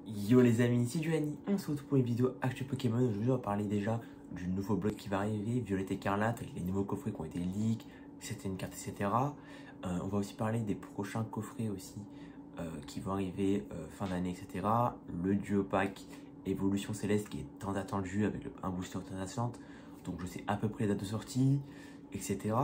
Yo les amis, c'est Duani, on se retrouve pour une vidéo Actu Pokémon. Aujourd'hui on va parler déjà du nouveau bloc qui va arriver, Violet Écarlate, avec les nouveaux coffrets qui ont été leaks, certaines cartes, etc. On va aussi parler des prochains coffrets aussi qui vont arriver fin d'année, etc. Le duo pack Évolution Céleste qui est tant attendu avec un booster intéressant, donc je sais à peu près les dates de sortie, etc.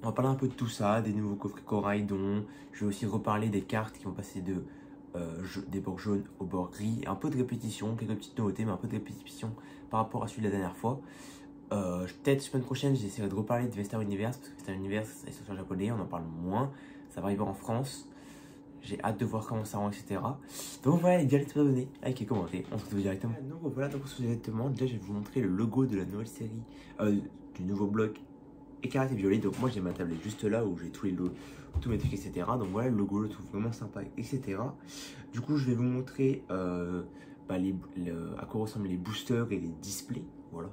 On va parler un peu de tout ça, des nouveaux coffrets Coraidon. Je vais aussi reparler des cartes qui vont passer des bords jaunes au bord gris. Un peu de répétition, quelques petites nouveautés, mais un peu de répétition par rapport à celui de la dernière fois. Peut-être semaine prochaine, j'essaierai de reparler de Vestar Universe, parce que Vestar Universe est sorti en japonais, on en parle moins. Ça va arriver en France. J'ai hâte de voir comment ça rend, etc. Donc voilà, les directs abonnés, like et commentez. On se retrouve directement. Donc voilà, donc on se retrouve directement. Déjà, je vais vous montrer le logo de la nouvelle série, du nouveau bloc Écarlate et Violet. Donc moi j'ai ma tablette juste là où j'ai tous mes trucs, etc. Donc voilà, le logo, je le trouve vraiment sympa, etc. Du coup je vais vous montrer à quoi ressemblent les boosters et les displays. Voilà,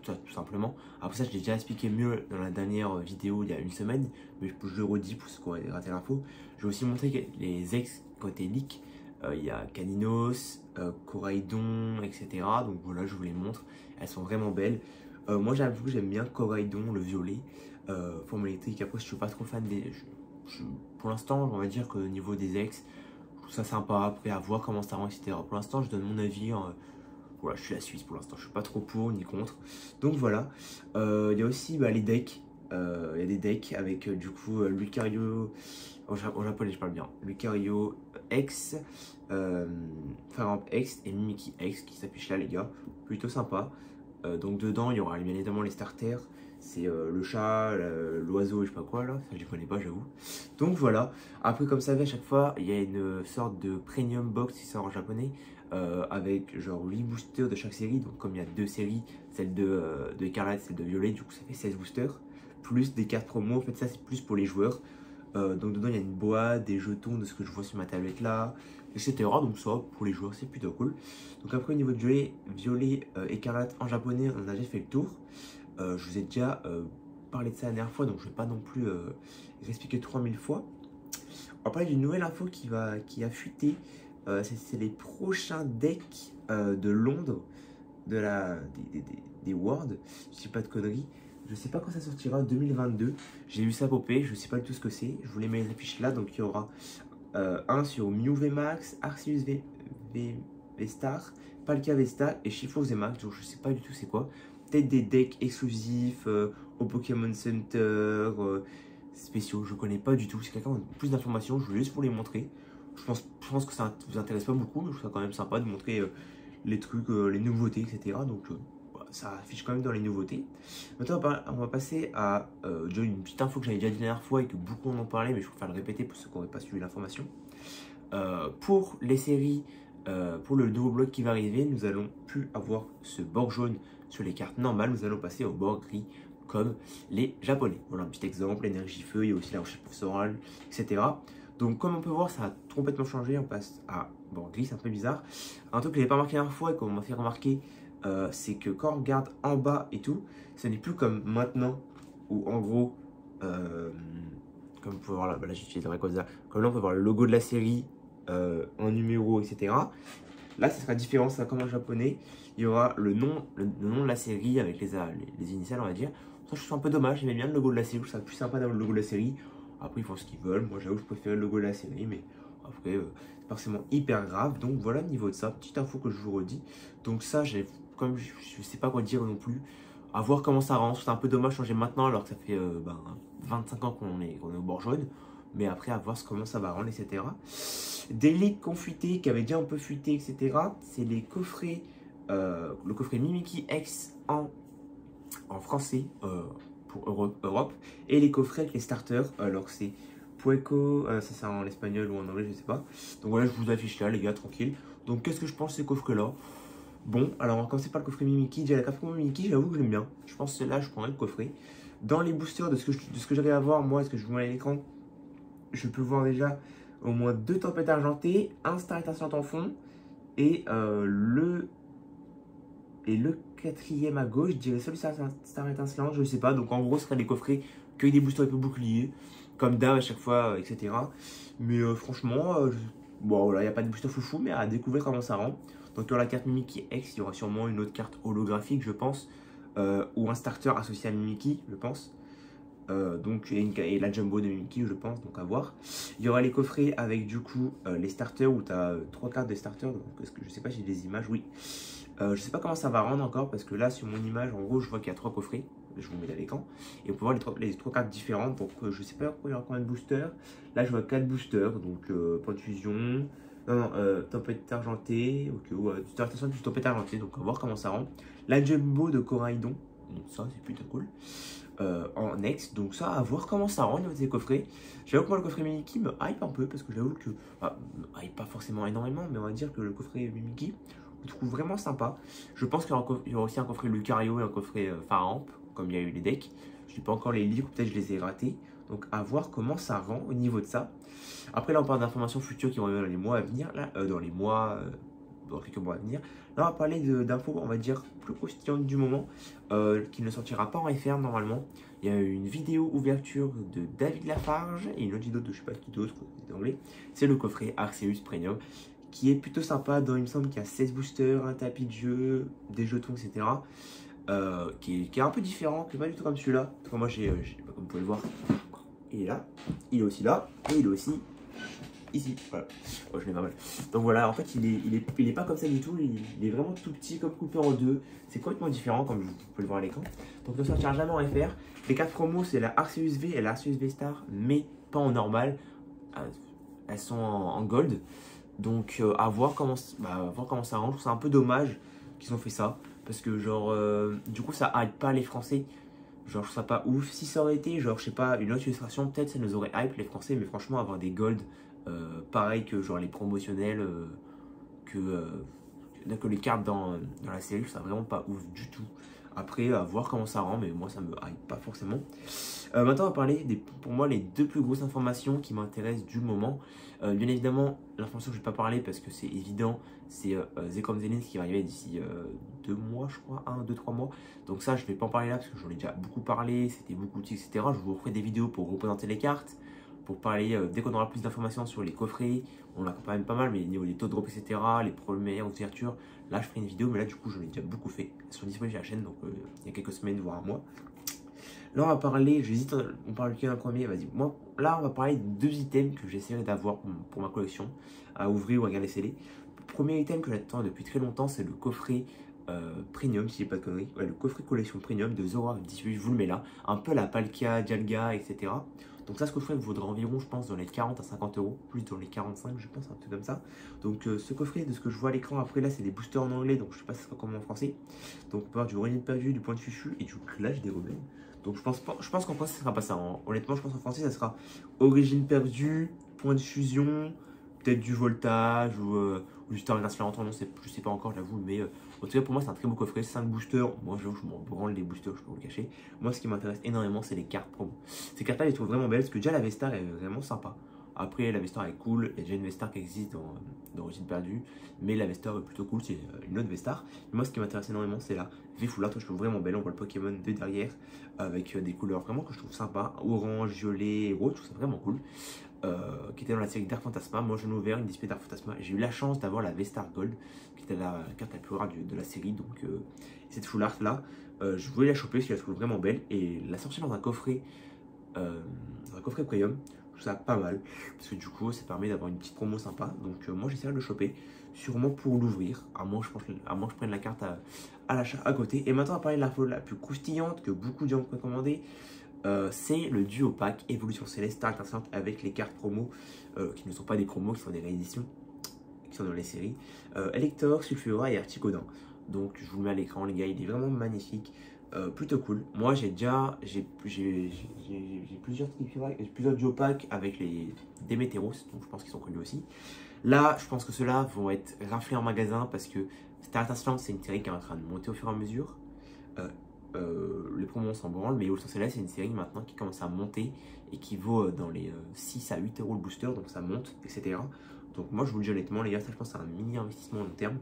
tout simplement. Après ça je l'ai déjà expliqué mieux dans la dernière vidéo il y a une semaine, mais je le redis pour ceux qui auraient raté l'info. Je vais aussi montrer que les ex côté leak. Il y a Caninos, Coraidon, etc. Donc voilà, je vous les montre. Elles sont vraiment belles. Moi j'avoue, j'aime bien Coraidon, le violet, forme électrique. Après, je suis pas trop fan des. Pour l'instant, on va dire que au niveau des ex, je trouve ça sympa. Après, à voir comment ça rend, etc. Pour l'instant, je donne mon avis. Voilà, je suis la Suisse pour l'instant. Je suis pas trop pour ni contre. Donc voilà. Il y a aussi les decks. Il y a des decks avec du coup Lucario. En japonais, je parle bien. Lucario X, Fire X et Mimikyu X qui s'affichent là, les gars. Plutôt sympa. Donc dedans il y aura bien évidemment les starters, c'est le chat, l'oiseau et je sais pas quoi là, ça je les connais pas j'avoue. Donc voilà, après comme ça à chaque fois il y a une sorte de premium box qui sort en japonais avec genre 8 boosters de chaque série. Donc comme il y a deux séries, celle de Écarlate, celle de Violet, du coup ça fait 16 boosters, plus des cartes promo. En fait ça c'est plus pour les joueurs. Donc dedans il y a une boîte, des jetons de ce que je vois sur ma tablette là, etc. Donc ça pour les joueurs c'est plutôt cool. Donc après au niveau de violet écarlate en japonais, on a déjà fait le tour. Je vous ai déjà parlé de ça la dernière fois, donc je ne vais pas non plus réexpliquer 3000 fois. On va parler d'une nouvelle info qui a fuité. C'est les prochains decks de Londres des Worlds. Je ne dis pas de conneries. Je sais pas quand ça sortira, 2022. J'ai vu ça popper, je sais pas du tout ce que c'est. Je vous les mets les affiches là. Donc il y aura un sur Mew VMAX, Arceus V-Star, Palkia V-Star et Chiffon VMAX. Donc je sais pas du tout c'est quoi. Peut-être des decks exclusifs au Pokémon Center, spéciaux. Je connais pas du tout. Si quelqu'un a plus d'informations, je voulais juste pour les montrer. Je pense que ça vous intéresse pas beaucoup, mais je trouve ça quand même sympa de montrer les trucs, les nouveautés, etc. Donc ça affiche quand même dans les nouveautés. Maintenant, on va passer à une petite info que j'avais déjà dit la dernière fois et que beaucoup en ont parlé, mais je préfère le répéter pour ceux qui n'auraient pas suivi l'information. Pour les séries, pour le nouveau bloc qui va arriver, nous allons plus avoir ce bord jaune sur les cartes normales, nous allons passer au bord gris comme les japonais. Voilà un petit exemple, énergie feu, il y a aussi la recherche professorale, etc. Donc comme on peut voir, ça a complètement changé, on passe à bord gris, c'est un peu bizarre. Un truc que je n'avais pas remarqué la dernière fois et qu'on m'a fait remarquer, c'est que quand on regarde en bas et tout, ce n'est plus comme maintenant où en gros, comme vous pouvez voir là, j'ai utilisé Rayquaza, comme là on peut voir le logo de la série en numéro, etc. Là ce sera différent, ça comme en japonais, il y aura le nom de la série avec les initiales on va dire. Ça je trouve un peu dommage, j'aimais bien le logo de la série, je trouve ça plus sympa d'avoir le logo de la série. Après ils font ce qu'ils veulent, moi j'avoue je préfère le logo de la série, mais après c'est forcément hyper grave. Donc voilà au niveau de ça, petite info que je vous redis. Donc ça comme je sais pas quoi dire non plus, à voir comment ça rend. C'est un peu dommage de changer maintenant alors que ça fait 25 ans qu'on est au bord jaune, mais après à voir comment ça va rendre, etc. Des leaks qui ont fuité, qui avaient déjà un peu fuité, etc. C'est les coffrets, le coffret Mimikyu X en français pour Europe, et les coffrets avec les starters, alors c'est Pueco, ça c'est en espagnol ou en anglais, je sais pas. Donc voilà, je vous affiche là les gars, tranquille. Donc qu'est-ce que je pense de ces coffrets là? Bon, alors on va commencer par le coffret Mimikyu. Déjà, la coffret Mimikyu, j'avoue que j'aime bien. Je pense que là, je prendrais le coffret. Dans les boosters de ce que j'arrive à voir, moi, ce que je vois à l'écran, je peux voir déjà au moins 2 tempêtes argentées, un star étincelante en fond, et le quatrième à gauche, je dirais celui star étincelante, je sais pas. Donc en gros, ce serait des coffrets que des boosters un peu boucliers, comme d'hab à chaque fois, etc. Mais franchement, Bon voilà, il n'y a pas de booster foufou, mais à découvrir comment ça rend. Donc il y aura la carte Mimikyu X, il y aura sûrement une autre carte holographique, je pense, ou un starter associé à Mimikyu, je pense. Donc et la jumbo de Mimikyu, je pense, donc à voir. Il y aura les coffrets avec du coup les starters où tu as 3 cartes de starters. Donc, parce que je sais pas si j'ai des images, oui. Je sais pas comment ça va rendre encore parce que là sur mon image en gros je vois qu'il y a 3 coffrets. Je vous mets à l'écran et on peut voir les trois cartes différentes. Donc je sais pas il y aura combien de boosters. Là je vois 4 boosters, donc point de fusion. Non, non, tempête argentée, ok, ouais, plus tempête argentée, donc on va voir comment ça rend. La jumbo de Coraidon, donc ça c'est plutôt cool. En next, donc ça à voir comment ça rend au niveau des coffrets. J'avoue que moi le coffret Mimikyu me hype un peu parce que j'avoue que, me hype pas forcément énormément, mais on va dire que le coffret Mimikyu je trouve vraiment sympa. Je pense qu'il y aura aussi un coffret Lucario et un coffret Faramp, comme il y a eu les decks. Je n'ai pas encore les livres, peut-être je les ai ratés. Donc à voir comment ça rend au niveau de ça. Après là on parle d'informations futures qui vont arriver dans les mois à venir, là, dans quelques mois à venir. Là on va parler d'infos, on va dire, plus croustillantes du moment, qui ne sortira pas en FR normalement. Il y a eu une vidéo ouverture de David Lafarge et une autre vidéo de je sais pas qui d'autre, d'anglais. C'est le coffret Arceus Premium, qui est plutôt sympa. Il me semble qu'il y a 16 boosters, un tapis de jeu, des jetons, etc. Qui est un peu différent, qui n'est pas du tout comme celui-là. Moi, comme vous pouvez le voir, il est là, il est aussi là, et il est aussi ici. Voilà, oh, je l'ai pas mal. Donc voilà, en fait, il est pas comme ça du tout. Il est vraiment tout petit, comme coupé en deux. C'est complètement différent, comme vous pouvez le voir à l'écran. Donc, il ne sortira jamais en FR. Les 4 promos, c'est la Arceus V et la Arceus V Star, mais pas en normal. Elles sont en gold. Donc à voir comment ça rend. Je trouve ça un peu dommage qu'ils ont fait ça. Parce que genre, du coup ça hype pas les Français. Genre je trouve ça pas ouf. Si ça aurait été genre je sais pas une autre illustration, peut-être ça nous aurait hype les Français. Mais franchement avoir des gold pareil que genre les promotionnels, que les cartes dans la série, je trouve ça vraiment pas ouf du tout. Après à voir comment ça rend, mais moi ça me hype pas forcément. Maintenant on va parler pour moi les 2 plus grosses informations qui m'intéressent du moment. Bien évidemment l'information que je ne vais pas parler parce que c'est évident, c'est Zekrom Zenith qui va arriver d'ici 2 mois je crois, 1, 2, 3 mois. Donc ça je ne vais pas en parler là parce que j'en ai déjà beaucoup parlé, c'était beaucoup de etc. Je vous ferai des vidéos pour représenter les cartes, pour parler dès qu'on aura plus d'informations sur les coffrets. On a quand même pas mal, mais au niveau des taux de drop etc, les premières ouvertures, là je ferai une vidéo, mais là du coup j'en ai déjà beaucoup fait. Elles sont disponibles sur la chaîne, donc il y a quelques semaines voire un mois. Là, on va parler, j'hésite, on parle lequel en premier, vas-y. Moi, là, on va parler de 2 items que j'essaierai d'avoir pour ma collection, à ouvrir ou à regarder scellé. Le premier item que j'attends depuis très longtemps, c'est le coffret premium, si j'ai pas de conneries. Ouais, le coffret collection premium de Zora 18, je vous le mets là. Un peu la Palkia, Dialga, etc. Donc ça, ce coffret vaudra environ, je pense, dans les 40 à 50 euros, plus dans les 45, je pense, un truc comme ça. Donc ce coffret, de ce que je vois à l'écran, après là, c'est des boosters en anglais, donc je sais pas si ça sera comment en français. Donc on peut avoir du Renin perdu, du point de fufu et du clash des rebelles. Donc je pense qu'en français, ça sera pas ça. Hein. Honnêtement, je pense qu'en français, ça sera origine perdue, point de fusion, peut-être du voltage ou du Star Glacial en temps. Non, je sais pas encore, j'avoue. Mais en tout cas, pour moi, c'est un très beau coffret. 5 boosters. Moi, je m'en branle les boosters, je peux vous le cacher. Moi, ce qui m'intéresse énormément, c'est les cartes promo. Ces cartes-là, je les trouve vraiment belles parce que déjà, la Vestar est vraiment sympa. Après, la Vestar est cool. Il y a déjà une Vestar qui existe dans Origine perdue. Mais la Vestar est plutôt cool. C'est une autre Vestar. Mais moi, ce qui m'intéresse énormément, c'est la V-Foulard. Je trouve vraiment belle. On voit le Pokémon de derrière avec des couleurs vraiment que je trouve sympa. Orange, violet, rose. Je trouve ça vraiment cool. Qui était dans la série Dark Phantasma. Moi, j'en ai ouvert une display Dark Phantasma. J'ai eu la chance d'avoir la V-Star Gold, qui était la carte la plus rare de la série. Donc, cette full art là, je voulais la choper parce que je la trouve vraiment belle. Et la sortir dans un coffret premium, je trouve ça pas mal. Parce que du coup, ça permet d'avoir une petite promo sympa. Donc, moi, j'essaierai de le choper. Sûrement pour l'ouvrir. À moins que je prenne la carte à l'achat à côté. Et maintenant, on va parler de l'info la plus croustillante que beaucoup de gens ont recommandé. C'est le duo pack Évolution Céleste Star Intéressante avec les cartes promo qui ne sont pas des promos, qui sont des rééditions, qui sont dans les séries. Elector, Sulfura et Articodin. Donc je vous le mets à l'écran les gars, il est vraiment magnifique, plutôt cool. Moi j'ai plusieurs duo packs avec les Démétéros, donc je pense qu'ils sont connus aussi. Là je pense que ceux-là vont être raflés en magasin parce que Star Intéressante c'est une série qui est en train de monter au fur et à mesure. Les promos s'en branlent, mais Évolution Céleste c'est une série maintenant qui commence à monter et qui vaut dans les 6 à 8 euros le booster, donc ça monte, etc. Donc moi je vous le dis honnêtement les gars, ça je pense que c'est un mini investissement à long terme.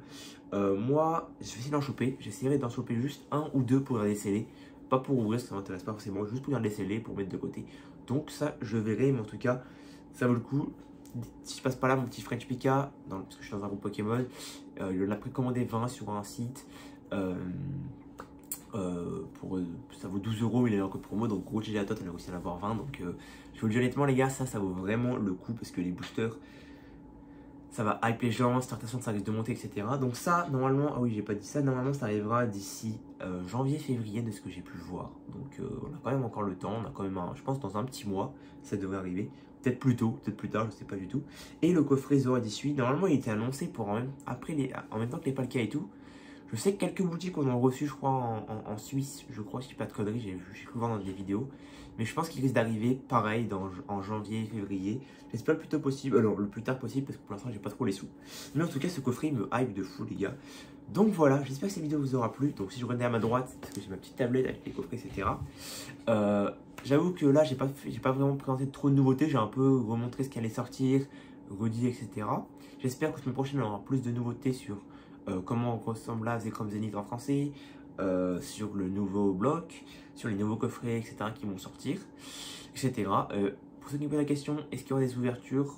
Moi je vais essayer d'en choper, j'essaierai d'en choper juste 1 ou 2 pour garder scellé, pas pour ouvrir, ça m'intéresse pas forcément, juste pour garder scellé, pour mettre de côté. Donc ça je verrai, mais en tout cas ça vaut le coup. si je passe par là, mon petit French Pika, parce que je suis dans un groupe Pokémon, il en a précommandé 20 sur un site. Ça vaut 12 euros, il est en code promo, donc gros GG à toi, on a réussi à en avoir 20. Donc je vous le dis honnêtement les gars, ça vaut vraiment le coup parce que les boosters, ça va hype les gens, startation ça risque de monter, etc. Donc ça, normalement, ah oui j'ai pas dit ça, normalement ça arrivera d'ici janvier-février de ce que j'ai pu voir. Donc on a quand même encore le temps, on a quand même je pense dans un petit mois, ça devrait arriver. Peut-être plus tôt, peut-être plus tard, je sais pas du tout. Et le coffret Zora 18, normalement il était annoncé pour en même temps que les Palkia et tout. Je sais que quelques boutiques en ont reçu, je crois, en Suisse, je crois, si je dis pas de conneries, j'ai cru voir dans des vidéos. Mais je pense qu'il risque d'arriver pareil en janvier, février. J'espère le plus tôt possible, non, le plus tard possible, parce que pour l'instant, j'ai pas trop les sous. Mais en tout cas, ce coffret, il me hype de fou, les gars. Donc voilà, j'espère que cette vidéo vous aura plu. Donc si je regardez à ma droite, parce que j'ai ma petite tablette avec les coffrets, etc. J'avoue que là, j'ai pas vraiment présenté trop de nouveautés. J'ai un peu remontré ce qui allait sortir, redit, etc. J'espère que la semaine prochaine, on aura plus de nouveautés sur comment ressemble là Zekrom Zenith en français, sur le nouveau bloc, sur les nouveaux coffrets, etc. qui vont sortir, etc. Pour ceux qui me posent la question, est-ce qu'il y aura des ouvertures?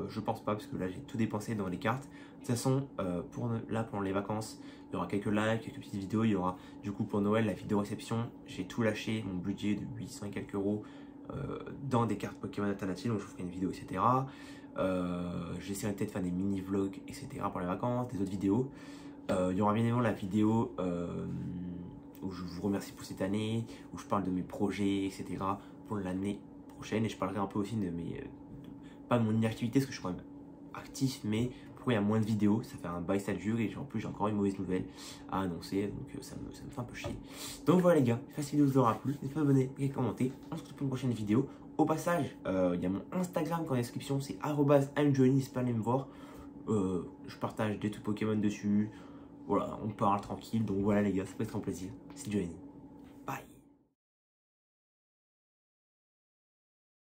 Je pense pas, parce que là j'ai tout dépensé dans les cartes. De toute façon, pendant les vacances, il y aura quelques lives, quelques petites vidéos. Il y aura du coup pour Noël la vidéo réception. J'ai tout lâché, mon budget de 800 et quelques euros dans des cartes Pokémon alternatives, donc je vous ferai une vidéo, etc. J'essaierai peut-être de faire des mini-vlogs, etc. pour les vacances, des autres vidéos. Il y aura bien évidemment la vidéo où je vous remercie pour cette année, où je parle de mes projets, etc. pour l'année prochaine. Et je parlerai un peu aussi de pas de mon inactivité, parce que je suis quand même actif, mais pourquoi il y a moins de vidéos, ça fait un bail, ça dure, et en plus j'ai encore une mauvaise nouvelle à annoncer, donc ça me fait un peu chier. Donc voilà les gars, j'espère que cette vidéo vous aura plu, n'hésitez pas à vous abonner et commenter. On se retrouve pour une prochaine vidéo. Au passage, il y a mon Instagram qui est en description, c'est @I'mJohnny, n'hésitez pas à aller me voir. Je partage des trucs Pokémon dessus. Voilà, on parle tranquille. Donc voilà les gars, ça peut être un plaisir. C'est Johnny. Bye.